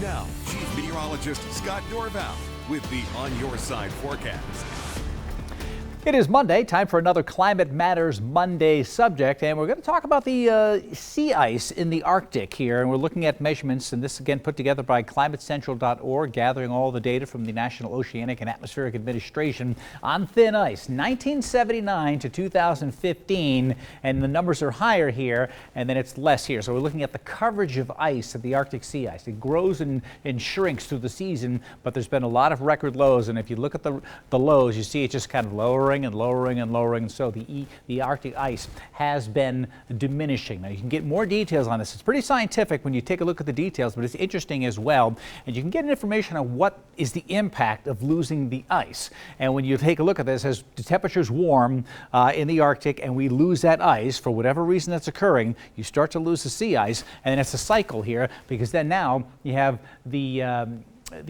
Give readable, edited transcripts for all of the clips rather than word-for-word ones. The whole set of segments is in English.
Now, Chief Meteorologist Scott Dorval with the On Your Side forecast. It is Monday, time for another Climate Matters Monday subject, and we're going to talk about the sea ice in the Arctic here, and we're looking at measurements, and this again put together by climatecentral.org, gathering all the data from the National Oceanic and Atmospheric Administration on thin ice, 1979 to 2015, and the numbers are higher here, and then it's less here. So we're looking at the coverage of ice of the Arctic sea ice. It grows and shrinks through the season, but there's been a lot of record lows, and if you look at the lows, you see it just kind of lowering and lowering and lowering. So the Arctic ice has been diminishing. Now you can get more details on this. It's pretty scientific when you take a look at the details, but it's interesting as well. And you can get information on what is the impact of losing the ice. And when you take a look at this, as the temperatures warm in the Arctic and we lose that ice for whatever reason that's occurring, you start to lose the sea ice, and then it's a cycle here, because then now you have the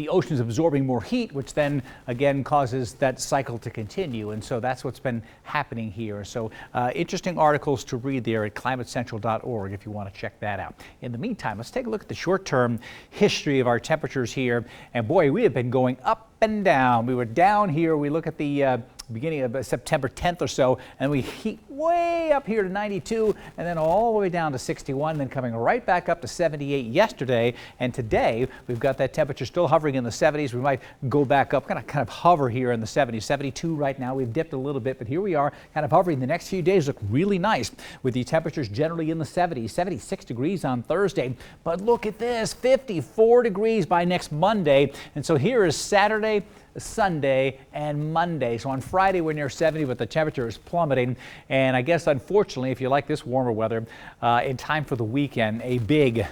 ocean's absorbing more heat, which then again causes that cycle to continue. And so that's what's been happening here. So interesting articles to read there at climatecentral.org if you want to check that out. In the meantime, let's take a look at the short-term history of our temperatures here. And boy, we have been going up and down. We were down here. We look at the beginning of September 10th or so, and we heat way up here to 92, and then all the way down to 61, then coming right back up to 78 yesterday. And today we've got that temperature still hovering in the 70s. We might go back up, kind of hover here in the 70s, 72 right now. We've dipped a little bit, but here we are kind of hovering. The next few days look really nice with the temperatures generally in the 70s, 76 degrees on Thursday. But look at this, 54 degrees by next Monday. And so here is Saturday, Sunday, and Monday. So on Friday we're near 70, but the temperature is plummeting. And I guess unfortunately, if you like this warmer weather, in time for the weekend, a big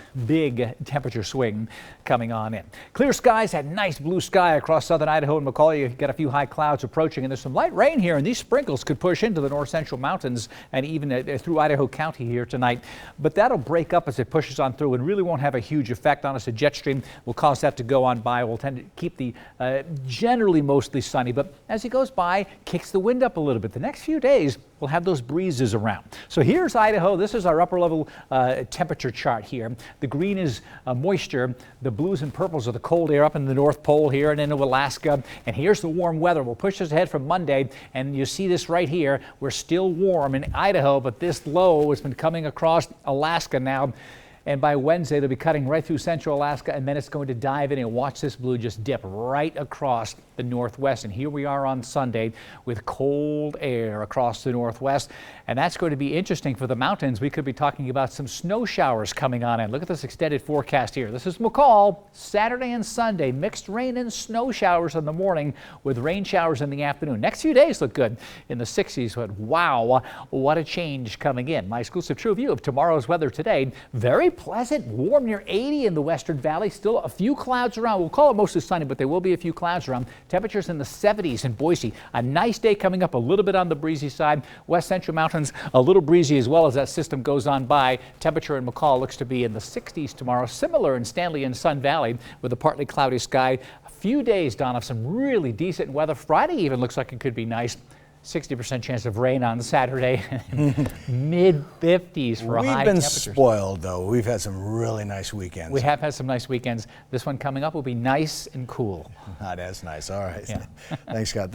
temperature swing coming on in. Clear skies, had nice blue sky across southern Idaho and McCall. You've got a few high clouds approaching, and there's some light rain here, and these sprinkles could push into the north central mountains and even through Idaho County here tonight. But that'll break up as it pushes on through and really won't have a huge effect on us. A jet stream will cause that to go on by. We'll tend to keep the generally mostly sunny, but as it goes by, kicks the wind up a little bit. The next few days, we'll have those breezes around. So here's Idaho. This is our upper level temperature chart here. The green is moisture. The blues and purples are the cold air up in the North Pole here and into Alaska. And here's the warm weather. We'll push us ahead from Monday, and you see this right here. We're still warm in Idaho, but this low has been coming across Alaska now. And by Wednesday, they'll be cutting right through central Alaska, and then it's going to dive in, and watch this blue just dip right across the northwest. And here we are on Sunday with cold air across the northwest. And that's going to be interesting for the mountains. We could be talking about some snow showers coming on in. Look at this extended forecast here. This is McCall, Saturday and Sunday, mixed rain and snow showers in the morning with rain showers in the afternoon. Next few days look good in the 60s, but wow, what a change coming in. My exclusive true view of tomorrow's weather today. Very pleasant, warm near 80 in the Western Valley. Still a few clouds around. We'll call it mostly sunny, but there will be a few clouds around. Temperatures in the 70s in Boise. A nice day coming up, a little bit on the breezy side. West Central Mountains, a little breezy as well as that system goes on by. Temperature in McCall looks to be in the 60s tomorrow. Similar in Stanley and Sun Valley with a partly cloudy sky. A few days, Don, of some really decent weather. Friday even looks like it could be nice. 60% chance of rain on Saturday, mid-50s for high temperatures. We've been spoiled, though. We've had some really nice weekends. We have had some nice weekends. This one coming up will be nice and cool. Not as nice. All right. Yeah. Thanks, Scott.